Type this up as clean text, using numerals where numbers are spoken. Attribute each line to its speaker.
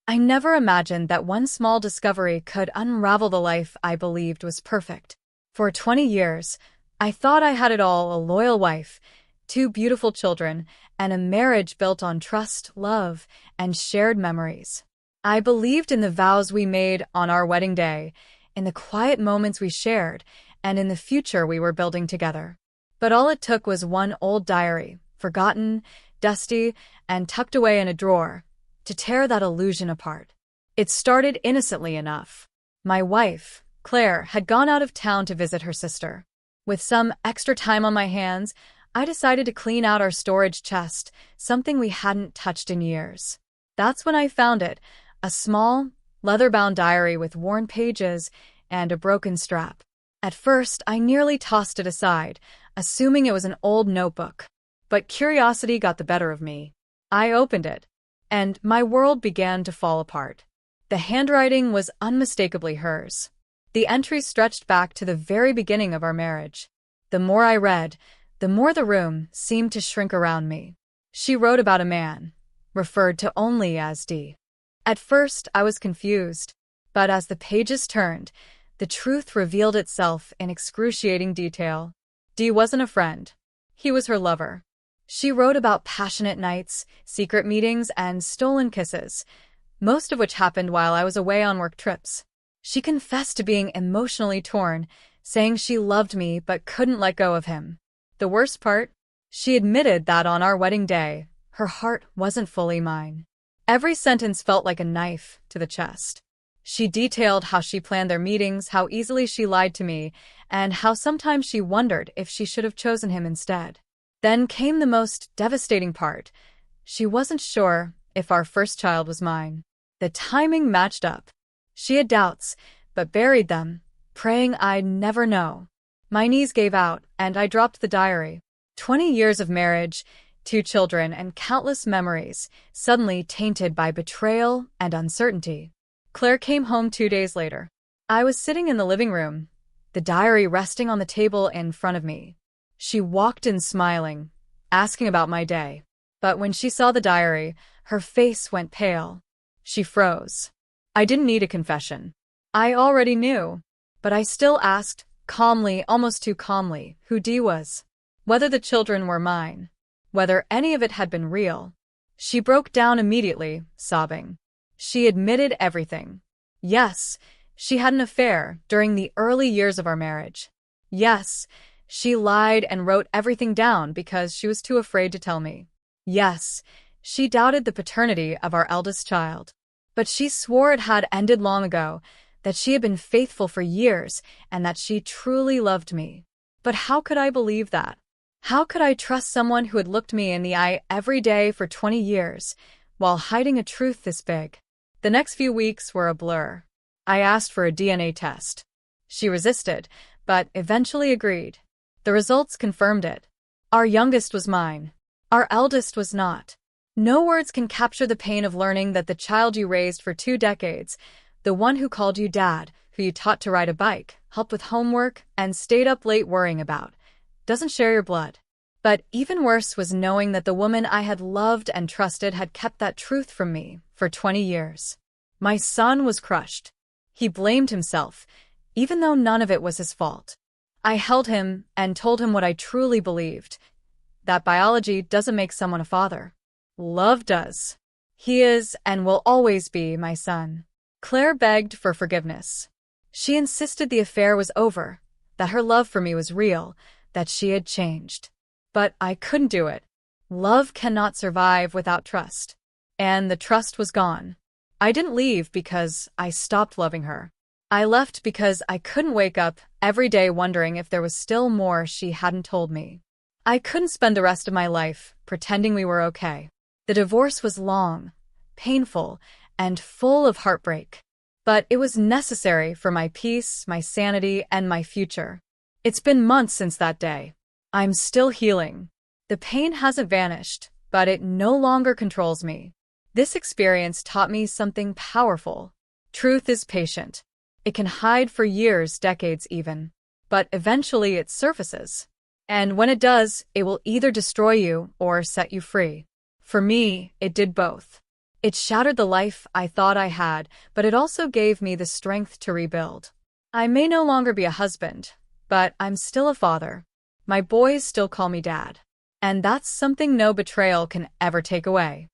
Speaker 1: I never imagined that one small discovery could unravel the life I believed was perfect. For 20 years, I thought I had it all: a loyal wife, two beautiful children, and a marriage built on trust, love, and shared memories. I believed in the vows we made on our wedding day, in the quiet moments we shared, and in the future we were building together. But all it took was one old diary, forgotten, dusty, and tucked away in a drawer, to tear that illusion apart. It started innocently enough. My wife, Claire, had gone out of town to visit her sister. With some extra time on my hands, I decided to clean out our storage chest, something we hadn't touched in years. That's when I found it, a small, leather-bound diary with worn pages and a broken strap. At first, I nearly tossed it aside, assuming it was an old notebook. But curiosity got the better of me. I opened it, and my world began to fall apart. The handwriting was unmistakably hers. The entries stretched back to the very beginning of our marriage. The more I read, the more the room seemed to shrink around me. She wrote about a man, referred to only as D. At first, I was confused, but as the pages turned, the truth revealed itself in excruciating detail. D wasn't a friend. He was her lover. She wrote about passionate nights, secret meetings, and stolen kisses, most of which happened while I was away on work trips. She confessed to being emotionally torn, saying she loved me but couldn't let go of him. The worst part? She admitted that on our wedding day, her heart wasn't fully mine. Every sentence felt like a knife to the chest. She detailed how she planned their meetings, how easily she lied to me, and how sometimes she wondered if she should have chosen him instead. Then came the most devastating part. She wasn't sure if our first child was mine. The timing matched up. She had doubts, but buried them, praying I'd never know. My knees gave out, and I dropped the diary. 20 years of marriage, 2 children, and countless memories, suddenly tainted by betrayal and uncertainty. Claire came home 2 days later. I was sitting in the living room, the diary resting on the table in front of me. She walked in smiling, asking about my day. But when she saw the diary, her face went pale. She froze. I didn't need a confession. I already knew. But I still asked, calmly, almost too calmly, who D was. Whether the children were mine. Whether any of it had been real. She broke down immediately, sobbing. She admitted everything. Yes, she had an affair during the early years of our marriage. Yes, she lied and wrote everything down because she was too afraid to tell me. Yes, she doubted the paternity of our eldest child. But she swore it had ended long ago, that she had been faithful for years, and that she truly loved me. But how could I believe that? How could I trust someone who had looked me in the eye every day for 20 years, while hiding a truth this big? The next few weeks were a blur. I asked for a DNA test. She resisted, but eventually agreed. The results confirmed it. Our youngest was mine. Our eldest was not. No words can capture the pain of learning that the child you raised for 2 decades, the one who called you dad, who you taught to ride a bike, helped with homework, and stayed up late worrying about, doesn't share your blood. But even worse was knowing that the woman I had loved and trusted had kept that truth from me for 20 years. My son was crushed. He blamed himself, even though none of it was his fault. I held him and told him what I truly believed, that biology doesn't make someone a father. Love does. He is and will always be my son. Claire begged for forgiveness. She insisted the affair was over, that her love for me was real, that she had changed. But I couldn't do it. Love cannot survive without trust. And the trust was gone. I didn't leave because I stopped loving her. I left because I couldn't wake up every day wondering if there was still more she hadn't told me. I couldn't spend the rest of my life pretending we were okay. The divorce was long, painful, and full of heartbreak. But it was necessary for my peace, my sanity, and my future. It's been months since that day. I'm still healing. The pain hasn't vanished, but it no longer controls me. This experience taught me something powerful. Truth is patient. It can hide for years, decades even. But eventually it surfaces. And when it does, it will either destroy you or set you free. For me, it did both. It shattered the life I thought I had, but it also gave me the strength to rebuild. I may no longer be a husband, but I'm still a father. My boys still call me dad. And that's something no betrayal can ever take away.